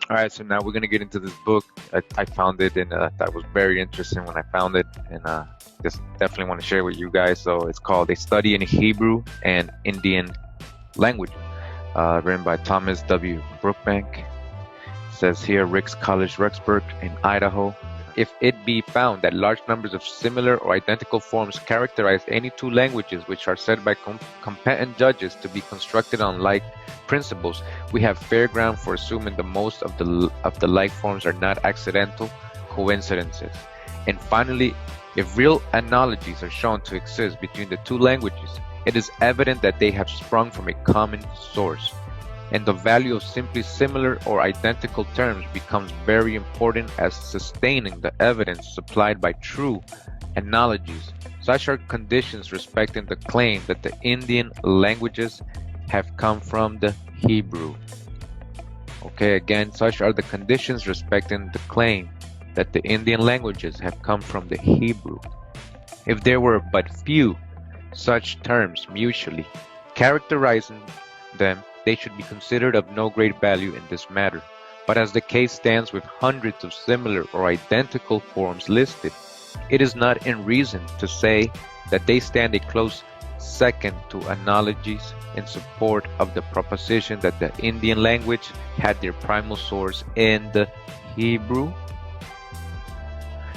All right, so now we're gonna get into this book. I found it and that was very interesting when I found it, and just definitely want to share with you guys. So it's called "A Study in Hebrew and Indian Language," written by Thomas W. Brookbank. It says here, Ricks College, Rexburg in Idaho. If it be found that large numbers of similar or identical forms characterize any two languages which are said by competent judges to be constructed on like principles, we have fair ground for assuming the most of the like forms are not accidental coincidences. And finally, if real analogies are shown to exist between the two languages, it is evident that they have sprung from a common source. And the value of simply similar or identical terms becomes very important as sustaining the evidence supplied by true analogies. Such are conditions respecting the claim that the Indian languages have come from the Hebrew. Okay, again, such are the conditions respecting the claim that the Indian languages have come from the Hebrew. If there were but few such terms mutually characterizing them, they should be considered of no great value in this matter. But as the case stands with hundreds of similar or identical forms listed, it is not in reason to say that they stand a close second to analogies in support of the proposition that the Indian language had their primal source in the Hebrew.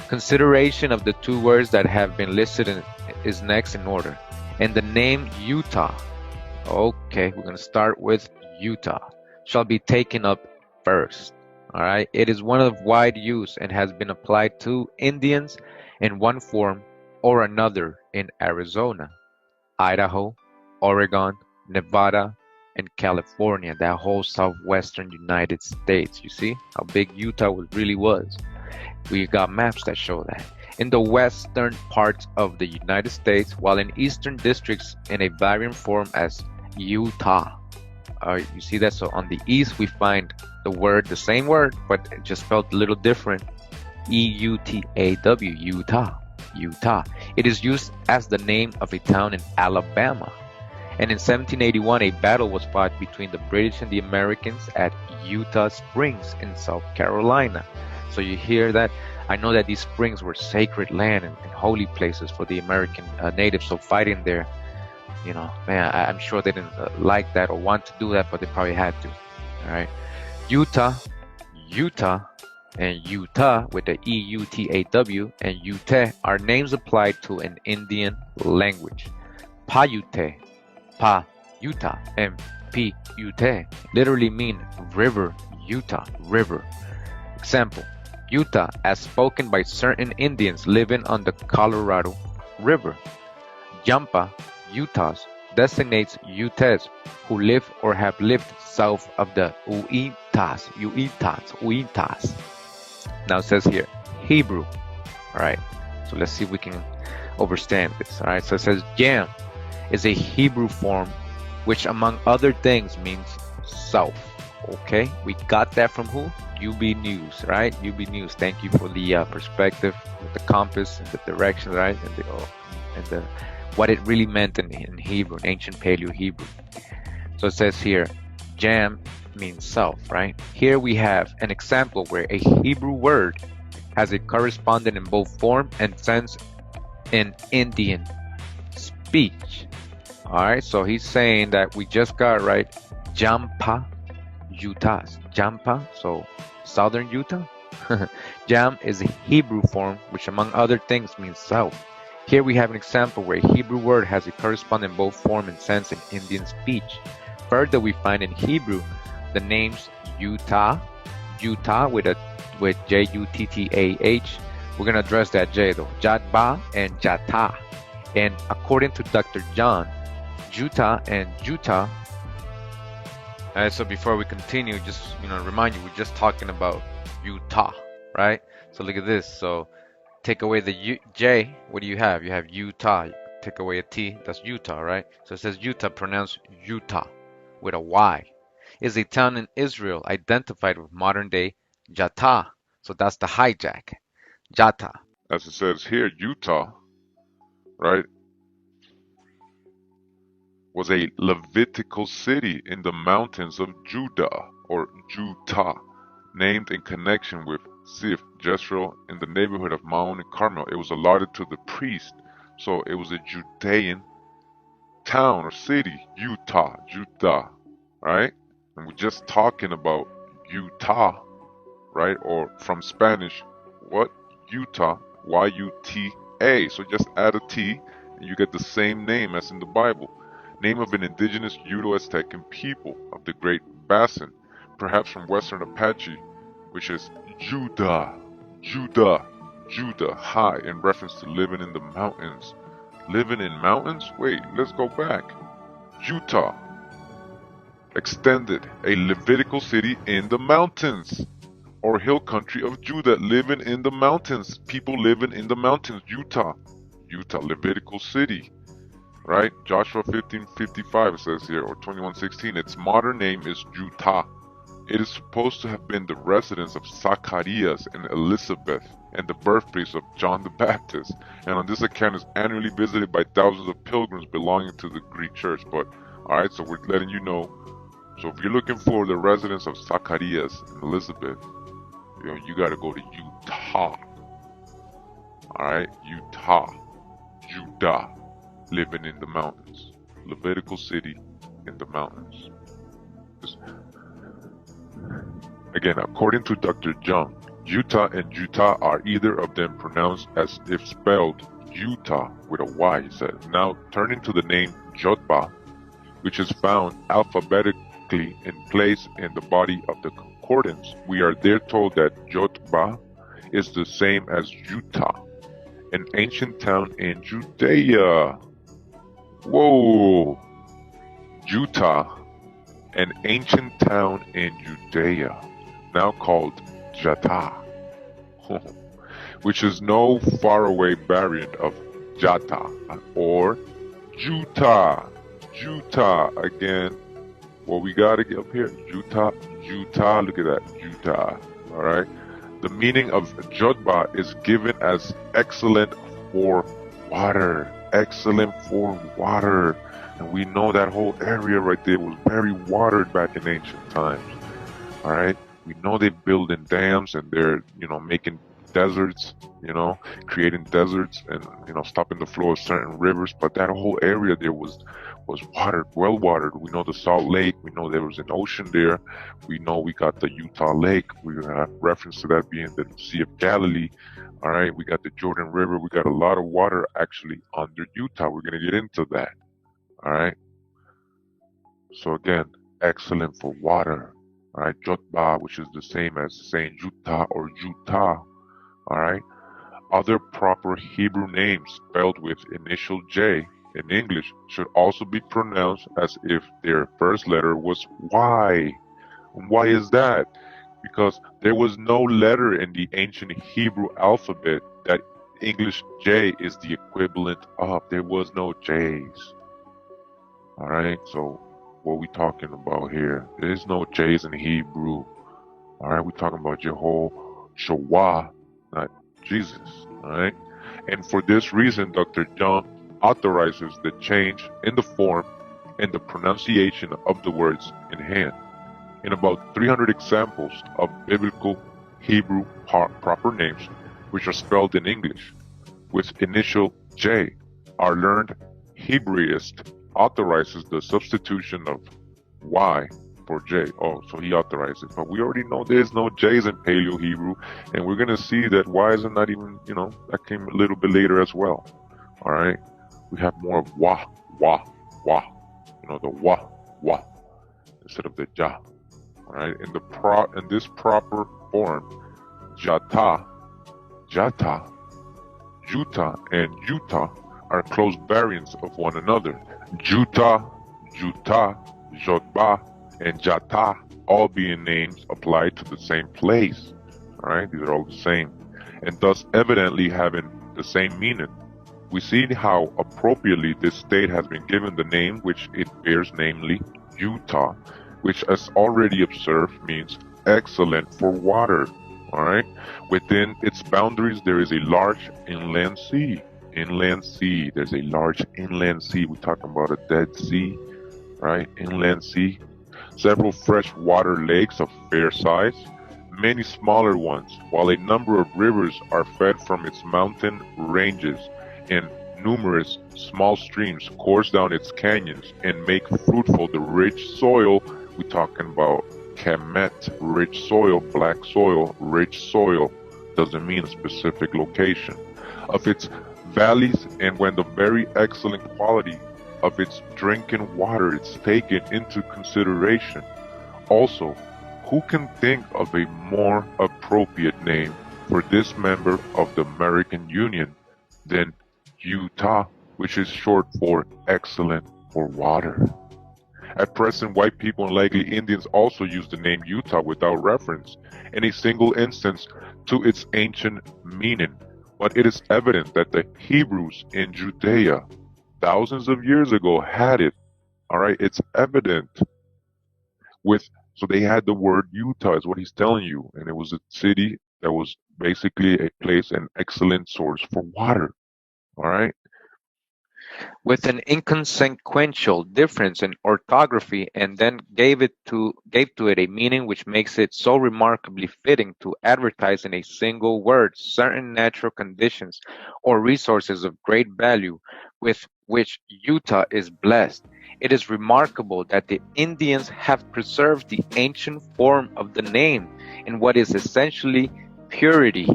Consideration of the two words that have been listed is next in order. And the name Yutta, okay, we're going to start with Yutta, shall be taken up first. All right, it is one of wide use and has been applied to Indians in one form or another in Arizona, Idaho, Oregon, Nevada, and California, that whole southwestern United States. You see how big Utah really was. We got maps that show that. In the western parts of the United States, while in eastern districts in a variant form as Utah. You see that? So on the east we find the same word, but it just spelled a little different. E-U-T-A-W, Utah. Utah. It is used as the name of a town in Alabama. And in 1781, a battle was fought between the British and the Americans at Yutta Springs in South Carolina. So you hear that? I know that these springs were sacred land and holy places for the American natives. So fighting there, you know, man, I'm sure they didn't like that or want to do that, but they probably had to. All right. Yutta, and Yutta with the E-U-T-A-W and Yutte are names applied to an Indian language. Payute, and Piyute literally mean river, Utah, river. Example, Yutta as spoken by certain Indians living on the Colorado River. Yampa, Utahs, designates Utes who live or have lived south of the Uitas. Now it says here, Hebrew. All right, so let's see if we can understand this. All right, so it says Yam is a Hebrew form which among other things means south. Okay, we got that from who? UB News, right? UB News. Thank you for the perspective with the compass and the direction, right? And the what it really meant in Hebrew, in ancient Paleo Hebrew. So it says here, Jam means south, right? Here we have an example where a Hebrew word has a correspondent in both form and sense in Indian speech. All right, so he's saying that we just got right Jampa, Utah. Jampa, so southern Utah. Jam is a Hebrew form which, among other things, means south. Here we have an example where a Hebrew word has a corresponding both form and sense in Indian speech. Further, we find in Hebrew the names Yutta, Jutta with Juttah. We're gonna address that J though. Jatba and Jata. And according to Dr. John, Jutta and Jutta. So before we continue, just remind you, we're just talking about Utah, right? So look at this. So take away the J. What do you have? You have Utah. Take away a T. That's Utah, right? So it says Utah, pronounced Utah with a Y. Is a town in Israel identified with modern day Jata. So that's the hijack. Jata. As it says here, Utah, right, was a Levitical city in the mountains of Judah, or Jutta, named in connection with Ziph, Jezreel, in the neighborhood of Maon and Carmel. It was allotted to the priest, so it was a Judean town or city, Utah, Judah, right? And we're just talking about Utah, right? Or from Spanish, what? Utah, Y-U-T-A. So just add a T and you get the same name as in the Bible. Name of an indigenous Uto-Aztecan people of the Great Basin, perhaps from Western Apache, which is Yudah, Judah, Judah, high, in reference to living in the mountains. Living in mountains? Wait, let's go back. Utah, extended, a Levitical city in the mountains, or hill country of Judah, living in the mountains. People living in the mountains. Utah, Levitical city, right? Joshua 15:55 it says here, or 21:16. Its modern name is Jutta. It is supposed to have been the residence of Zacharias and Elizabeth, and the birthplace of John the Baptist, and on this account is annually visited by thousands of pilgrims belonging to the Greek church. But alright, so we're letting you know. So if you're looking for the residence of Zacharias and Elizabeth, you gotta go to Utah. Alright, Utah, Judah, living in the mountains. Levitical city in the mountains. Again, according to Dr. John, Utah and Jutta are either of them pronounced as if spelled Utah with a Y, he said. Now, turning to the name Jotba, which is found alphabetically in place in the body of the concordance, we are there told that Jotba is the same as Jutta, an ancient town in Judea. Whoa! Jutta, an ancient town in Judea, now called Jata, which is no faraway variant of Jata or Jutta. Jutta again. What we gotta get up here, Jutta, look at that, Jutta, alright? The meaning of Jotba is given as excellent for water, and we know that whole area right there was very watered back in ancient times, alright? We know they're building dams and they're, making deserts, creating deserts and, stopping the flow of certain rivers, but that whole area there was watered, well watered. We know the Salt Lake, we know there was an ocean there, we know we got the Utah Lake, we have reference to that being the Sea of Galilee, alright, we got the Jordan River, we got a lot of water actually under Utah. We're going to get into that, alright? So again, excellent for water, alright, Jotba, which is the same as saying Jutta or Jutta, alright? Other proper Hebrew names spelled with initial J in English should also be pronounced as if their first letter was Y. Why is that? Because there was no letter in the ancient Hebrew alphabet that English J is the equivalent of. There was no J's. Alright, so what we talking about here? There is no J's in Hebrew. Alright, we're talking about Jehovah, not Jesus. Alright? And for this reason, Dr. John authorizes the change in the form and the pronunciation of the words in hand. In about 300 examples of biblical Hebrew proper names, which are spelled in English with initial J, are learned Hebraists authorizes the substitution of Y for J. Oh, so he authorized it. But we already know there's no J's in Paleo Hebrew, and we're going to see that Y's are not even, that came a little bit later as well. All right? We have more of Wa, Wa, Wa. The Wa, Wa, instead of the Ja. All right? In this proper form, Jata, Jata, Jutta, and Yutta are close variants of one another. Jutta, Jutta, Jotba, and Jata, all being names applied to the same place. Alright, these are all the same, and thus evidently having the same meaning. We see how appropriately this state has been given the name which it bears, namely Utah, which, as already observed, means excellent for water. Alright, within its boundaries there is a large inland sea. Inland sea, there's a large inland sea. We're talking about a Dead Sea, right? Inland sea. Several freshwater lakes of fair size, many smaller ones, while a number of rivers are fed from its mountain ranges, and numerous small streams course down its canyons and make fruitful the rich soil. We're talking about Kemet, rich soil, black soil, rich soil, doesn't mean a specific location, of its valleys, and when the very excellent quality of its drinking water is taken into consideration. Also, who can think of a more appropriate name for this member of the American Union than Utah, which is short for excellent for water? At present, white people and likely Indians also use the name Utah without reference in a single instance to its ancient meaning, but it is evident that the Hebrews in Judea thousands of years ago had it. All right, it's evident. So they had the word Utah, is what he's telling you, and it was a city that was basically a place, an excellent source for water. All right. With an inconsequential difference in orthography, and then gave to it a meaning which makes it so remarkably fitting to advertise in a single word certain natural conditions or resources of great value with which Utah is blessed. It is remarkable that the Indians have preserved the ancient form of the name in what is essentially purity.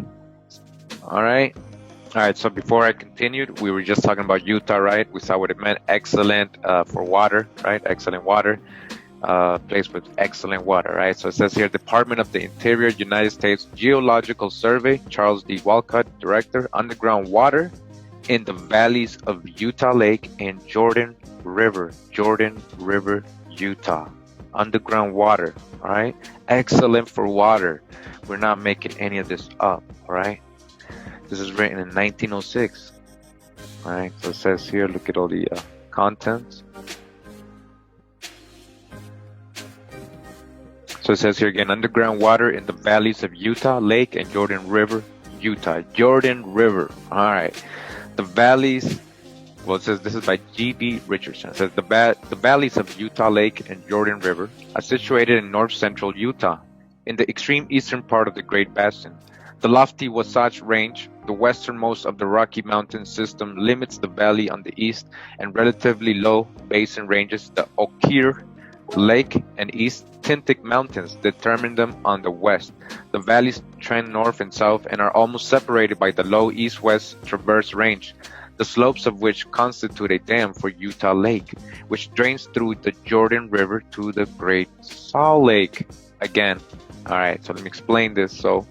All right. All right, so before I continued, we were just talking about Utah, right? We saw what it meant, excellent for water, right? Excellent water, place with excellent water, right? So it says here, Department of the Interior, United States Geological Survey, Charles D. Walcott, Director, underground water in the valleys of Utah Lake and Jordan River, Utah. Underground water, all right? Excellent for water. We're not making any of this up, all right? This is written in 1906. All right, so it says here, look at all the contents. So it says here again, underground water in the valleys of Utah Lake and Jordan River, Utah. Jordan River. All right. The valleys, well, it says this is by G.B. Richardson. It says the valleys of Utah Lake and Jordan River are situated in north central Utah, in the extreme eastern part of the Great Basin. The lofty Wasatch Range, the westernmost of the Rocky Mountain system, limits the valley on the east, and relatively low basin ranges, the Oquirrh Lake and East Tintic Mountains, determine them on the west. The valleys trend north and south and are almost separated by the low east-west Traverse Range, the slopes of which constitute a dam for Utah Lake, which drains through the Jordan River to the Great Salt Lake. Again, all right, so let me explain this. So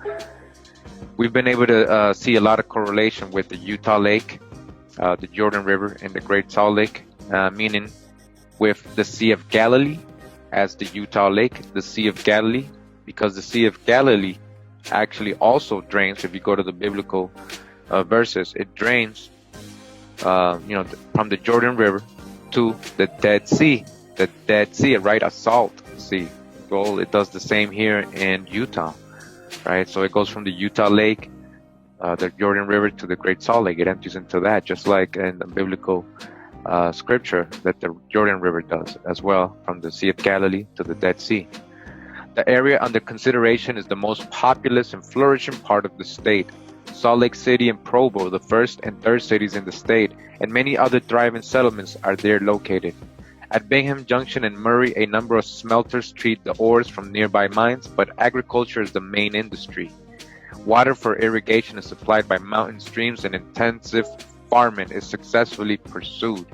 we've been able to see a lot of correlation with the Utah Lake, the Jordan River, and the Great Salt Lake, meaning with the Sea of Galilee as the Utah Lake, the Sea of Galilee, because the Sea of Galilee actually also drains, if you go to the biblical verses, it drains, from the Jordan River to the Dead Sea, right? A salt sea. Well, it does the same here in Utah. Right, so it goes from the Utah Lake, the Jordan River, to the Great Salt Lake. It empties into that, just like in the biblical scripture that the Jordan River does as well, from the Sea of Galilee to the Dead Sea. The area under consideration is the most populous and flourishing part of the state. Salt Lake City and Provo, the first and third cities in the state, and many other thriving settlements are there located. At Bingham Junction and Murray, a number of smelters treat the ores from nearby mines, but agriculture is the main industry. Water for irrigation is supplied by mountain streams, and intensive farming is successfully pursued.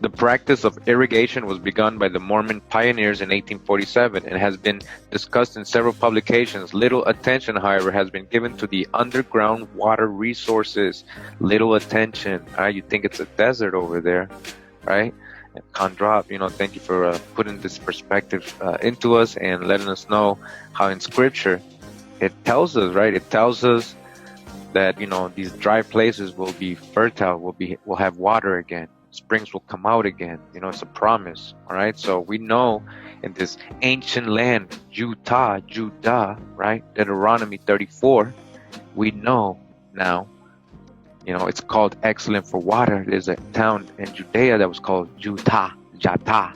The practice of irrigation was begun by the Mormon pioneers in 1847 and has been discussed in several publications. Little attention, however, has been given to the underground water resources. Little attention. You think it's a desert over there, right? Kondrop, thank you for putting this perspective into us and letting us know how in Scripture it tells us, right? It tells us that these dry places will be fertile, will have water again. Springs will come out again. It's a promise. All right. So we know in this ancient land, Judah, right? Deuteronomy 34. We know now. It's called excellent for water. There's a town in Judea that was called Jutta,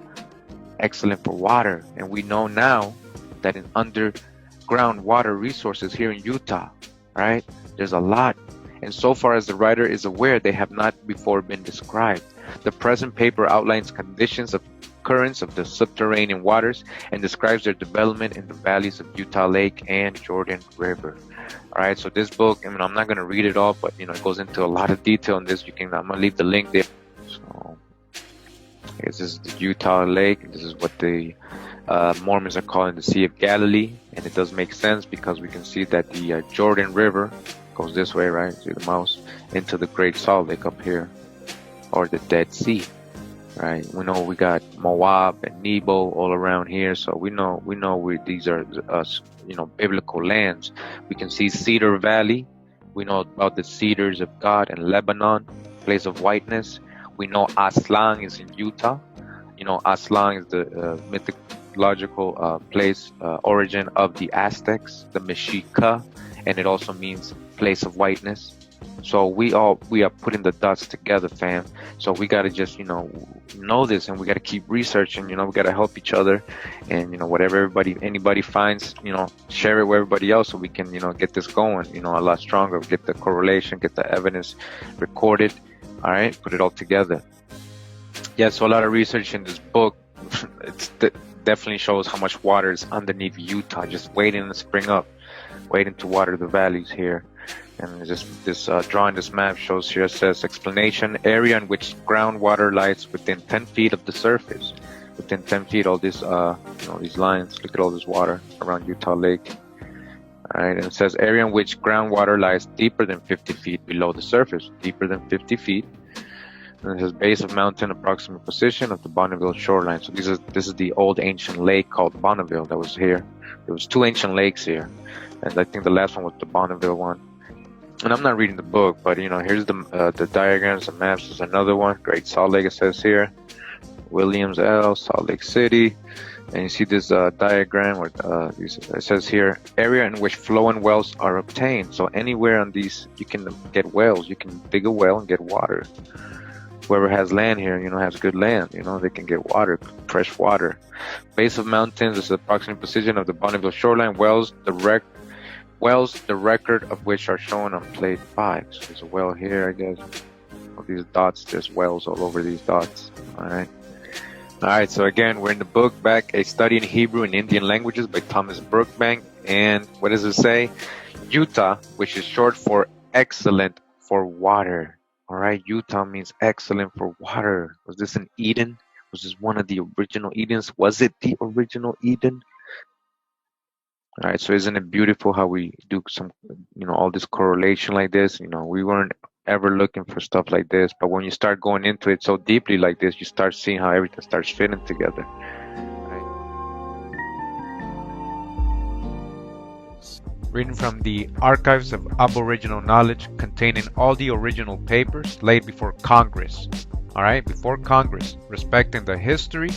excellent for water. And we know now that in underground water resources here in Utah, right? There's a lot. And so far as the writer is aware, they have not before been described. The present paper outlines conditions of currents of the subterranean waters and describes their development in the valleys of Utah Lake and Jordan River. All right, so this book, I'm not going to read it all, but it goes into a lot of detail in this. I'm going to leave the link there. So, this is the Utah Lake. This is what the Mormons are calling the Sea of Galilee, and it does make sense because we can see that the Jordan River goes this way, right? See the mouse into the Great Salt Lake up here, or the Dead Sea, right? We know we got Moab and Nebo all around here, so we know these are biblical lands. We can see Cedar Valley. We know about the cedars of God and Lebanon, place of whiteness. We know Aslan is in Utah. Aslan is the mythological place, origin of the Aztecs, the Mexica, and it also means place of whiteness. So we are putting the dots together, fam. So we gotta just know this, and we gotta keep researching. We gotta help each other, and whatever anybody finds, share it with everybody else, so we can get this going, a lot stronger. Get the correlation, get the evidence recorded. All right, put it all together. Yeah, so a lot of research in this book. Definitely shows how much water is underneath Utah, just waiting to spring up, waiting to water the valleys here. And this drawing, this map shows here, says explanation: area in which groundwater lies within 10 feet of the surface. Within 10 feet, all this, these lines. Look at all this water around Utah Lake. All right, and it says area in which groundwater lies deeper than 50 feet below the surface. Deeper than 50 feet. And it says base of mountain, approximate position of the Bonneville shoreline. So this is the old ancient lake called Bonneville that was here. There was 2 ancient lakes here, and I think the last one was the Bonneville one. And I'm not reading the book, but here's the diagrams, the maps. There's another one, Great Salt Lake. It says here, Williams L, Salt Lake City, and you see this diagram where it says here, area in which flowing wells are obtained. So anywhere on these, you can get wells. You can dig a well and get water. Whoever has land here, has good land. They can get water, fresh water. Base of mountains is the approximate position of the Bonneville shoreline. Wells, the record of which are shown on plate 5. So there's a well here, I guess. All these dots, there's wells all over these dots. All right. So again, we're in the book back, A Study in Hebrew and Indian Languages by Thomas Brookbank. And what does it say? Yutta, which is short for excellent for water. All right, Utah means excellent for water. Was this an Eden? Was this one of the original Edens? Was it the original Eden? All right, so isn't it beautiful how we do some, all this correlation like this? We weren't ever looking for stuff like this, but when you start going into it so deeply like this, you start seeing how everything starts fitting together. Reading from the Archives of Aboriginal Knowledge, containing all the original papers laid before Congress. All right, before Congress, respecting the history,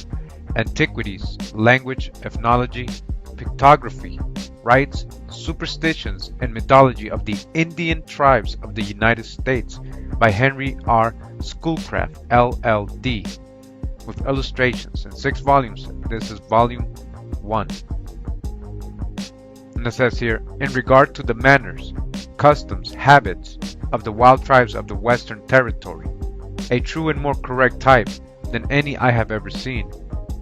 antiquities, language, ethnology, pictography, rites, superstitions, and mythology of the Indian tribes of the United States by Henry R. Schoolcraft, LLD, with illustrations in 6 volumes. This is volume 1. And it says here, in regard to the manners, customs, habits of the wild tribes of the Western Territory. A true and more correct type than any I have ever seen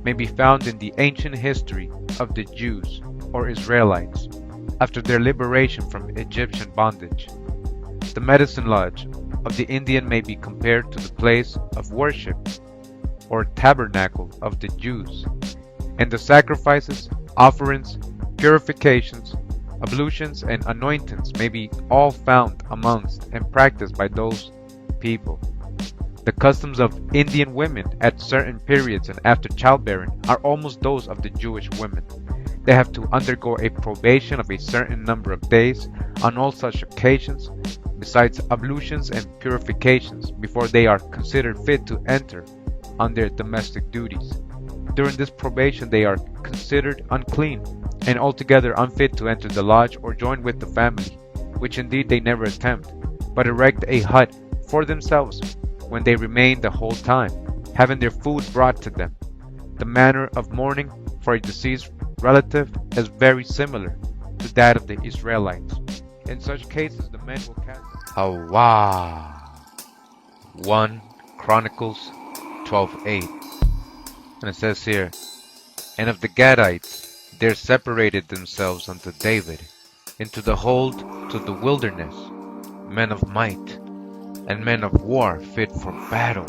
may be found in the ancient history of the Jews or Israelites after their liberation from Egyptian bondage. The medicine lodge of the Indian may be compared to the place of worship or tabernacle of the Jews, and the sacrifices, offerings, purifications, ablutions, and anointings may be all found amongst and practiced by those people. The customs of Indian women at certain periods and after childbearing are almost those of the Jewish women. They have to undergo a probation of a certain number of days on all such occasions, besides ablutions and purifications, before they are considered fit to enter on their domestic duties. During this probation they are considered unclean and altogether unfit to enter the lodge or join with the family, which indeed they never attempt, but erect a hut for themselves when they remain the whole time, having their food brought to them. The manner of mourning for a deceased relative is very similar to that of the Israelites. In such cases the men will cast Hawa 1 Chronicles 12:8. And it says here, and of the Gadites there separated themselves unto David into the hold to the wilderness, men of might, and men of war fit for battle,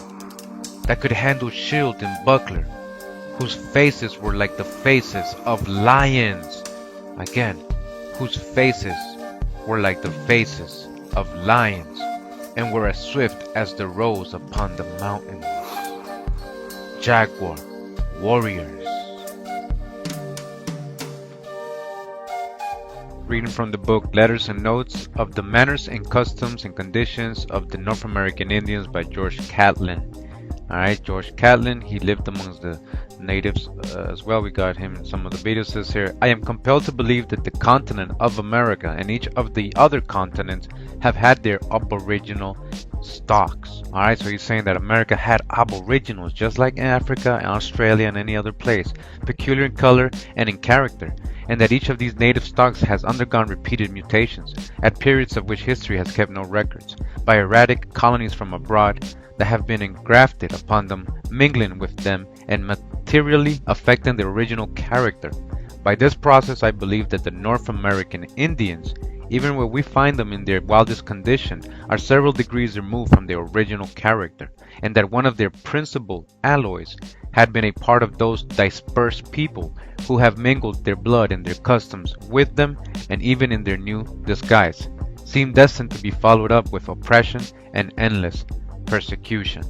that could handle shield and buckler, whose faces were like the faces of lions. Again, whose faces were like the faces of lions, and were as swift as the roes upon the mountains. Jaguar warriors. Reading from the book Letters and Notes of the Manners and Customs and Conditions of the North American Indians by George Catlin. Alright, George Catlin, he lived amongst the natives as well. We got him in some of the videos. Says here, I am compelled to believe that the continent of America and each of the other continents have had their aboriginal stocks. Alright, so he's saying that America had aboriginals just like Africa and Australia and any other place, peculiar in color and in character, and that each of these native stocks has undergone repeated mutations, at periods of which history has kept no records, by erratic colonies from abroad that have been engrafted upon them, mingling with them, and materially affecting their original character. By this process I believe that the North American Indians, even where we find them in their wildest condition, are several degrees removed from their original character, and that one of their principal alloys had been a part of those dispersed people who have mingled their blood and their customs with them, and even in their new disguise, seem destined to be followed up with oppression and endless persecution.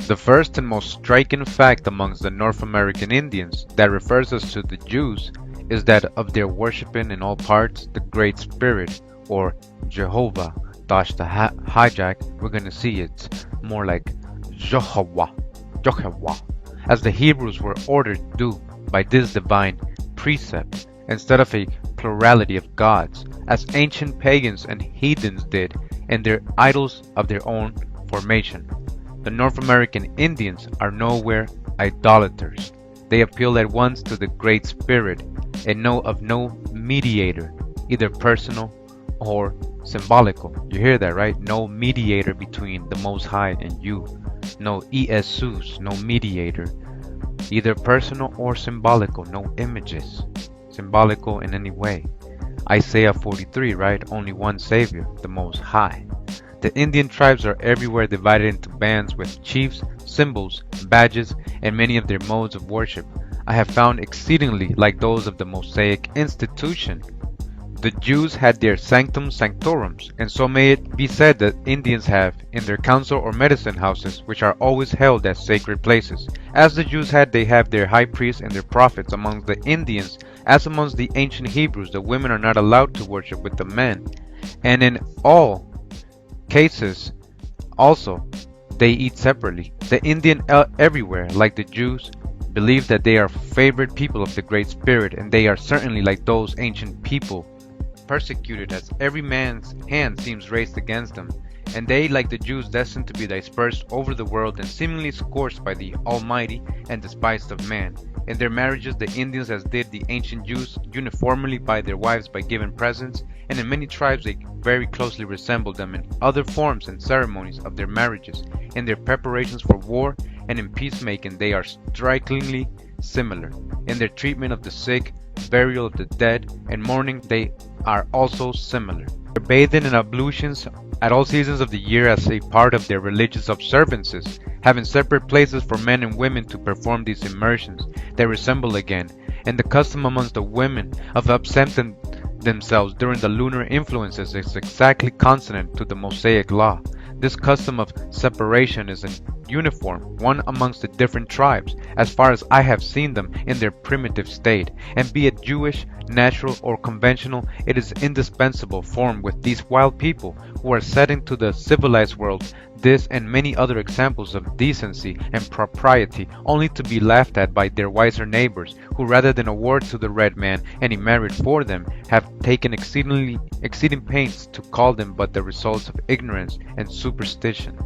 The first and most striking fact amongst the North American Indians that refers us to the Jews is that of their worshiping in all parts the Great Spirit, or Jehovah. Dash the hijack, we're going to see it's more like Jehovah, as the Hebrews were ordered to do by this divine precept, instead of a plurality of gods, as ancient pagans and heathens did in their idols of their own formation. The North American Indians are nowhere idolaters. They appeal at once to the Great Spirit and know of no mediator, either personal or symbolical. You hear that, right? No mediator between the Most High and you. No Jesus, no mediator, either personal or symbolical. No images, symbolical in any way. Isaiah 43, right? Only one Savior, the Most High. The Indian tribes are everywhere divided into bands with chiefs, symbols, badges, and many of their modes of worship I have found exceedingly like those of the Mosaic institution. The Jews had their sanctum sanctorums, and so may it be said that Indians have in their council or medicine houses, which are always held as sacred places. As the Jews had, they have their high priests and their prophets. Amongst the Indians, as amongst the ancient Hebrews, the women are not allowed to worship with the men, and in all cases also they eat separately. The Indian everywhere, like the Jews, believe that they are favored people of the Great Spirit, and they are certainly like those ancient people, persecuted as every man's hand seems raised against them, and they, like the Jews, destined to be dispersed over the world and seemingly scorched by the Almighty and despised of man. In their marriages, the Indians, as did the ancient Jews, uniformly buy their wives by giving presents, and in many tribes they very closely resemble them in other forms and ceremonies of their marriages. In their preparations for war and in peacemaking they are strikingly similar. In their treatment of the sick, burial of the dead, and mourning they are also similar. Their bathing and ablutions at all seasons of the year as a part of their religious observances, having separate places for men and women to perform these immersions, they resemble again, and the custom amongst the women of absenting themselves during the lunar influences is exactly consonant to the Mosaic law. This custom of separation is an uniform one amongst the different tribes, as far as I have seen them in their primitive state, and be it Jewish, natural, or conventional, it is indispensable form with these wild people who are setting to the civilized world this and many other examples of decency and propriety, only to be laughed at by their wiser neighbors, who rather than award to the red man any merit for them, have taken exceeding pains to call them but the results of ignorance and superstition.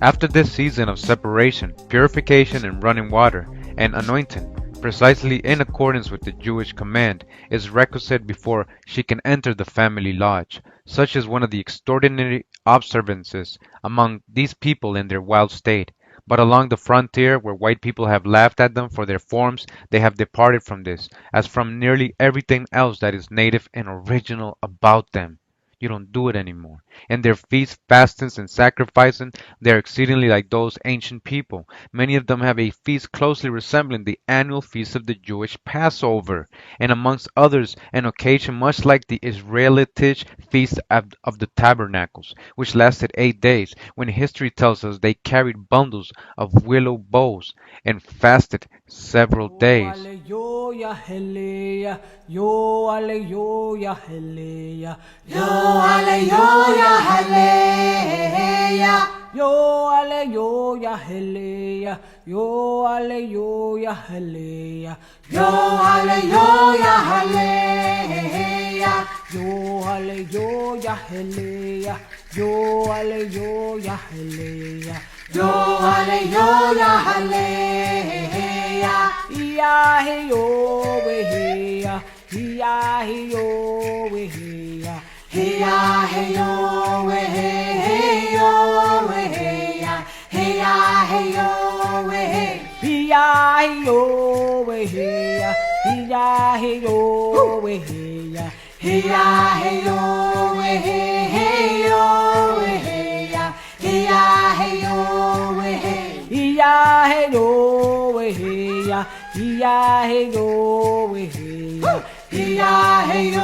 After this season of separation, purification and running water, and anointing, precisely in accordance with the Jewish command, is requisite before she can enter the family lodge. Such is one of the extraordinary observances among these people in their wild state. But along the frontier, where white people have laughed at them for their forms, they have departed from this, as from nearly everything else that is native and original about them. You don't do it anymore. In their feasts, fastings, and sacrificing, they are exceedingly like those ancient people. Many of them have a feast closely resembling the annual feast of the Jewish Passover, and amongst others an occasion much like the Israelitish feast of the Tabernacles, which lasted 8 days, when history tells us they carried bundles of willow boughs and fasted several days. Yo hallelujah, hallelujah. Yo hallelujah, hallelujah. Yo hallelujah, hallelujah. Yo hallelujah, hallelujah. Yo hallelujah, hallelujah. Yo hallelujah, hallelujah. Yo hallelujah, hallelujah. Yeah, hey, yo, hey, yeah. Yeah, hey, yo, hey, yeah. Hey-ya, hey-yo, hey-yo, hey-ya. Hey-ya, hey-yo, hey-ya. Hey-ya, hey-yo, hey-ya. Hey-ya, hey-yo, hey-ya. Hey-ya, hey-yo, hey-yo, hey-ya. Hey-ya, hey-yo, hey-ya. Hey-ya, hey-yo, hey-ya. Hey-ya, hey-yo, hey-ya. Hey-ya, hey-yo,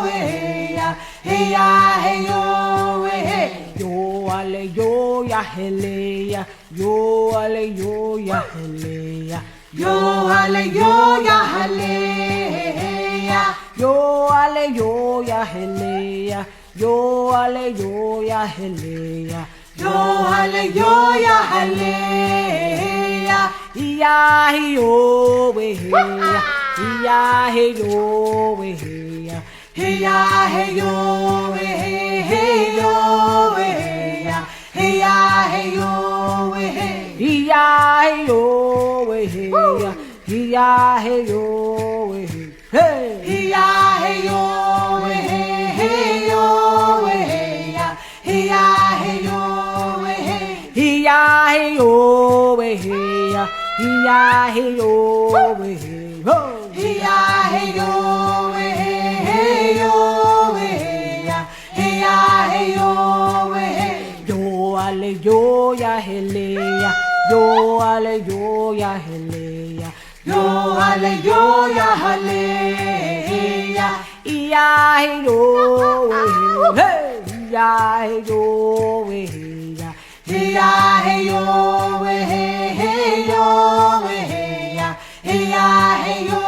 hey-ya. Hey-ya, hey-yo, hey, yo, hallelujah, hallelujah, yo, hallelujah, hallelujah, yo, hallelujah, hallelujah, yo, hallelujah, hallelujah, yo, hallelujah, hallelujah, yo, hallelujah, hallelujah, yeah, yo, yeah, yeah, yo, yeah. Hey-ya, hey-yo, hey-yo, hey-ya. Hey-ya, hey-yo, hey-ya, hey-yo, hey-ya. Hey-ya, hey-yo, hey-ya, hey-yo, hey-yo, hey-ya. Hey-ya, hey-yo, hey-ya, hey-yo, hey-ya. Hey-ya, hey-yo, hey-ya, hey-yo, hallelujah, hallelujah, yo, hallelujah, hallelujah, yo, hallelujah, hallelujah, yeah, yo, hey, yeah, yo, yeah, yeah, yo, hey, yo, yeah, yeah, yo.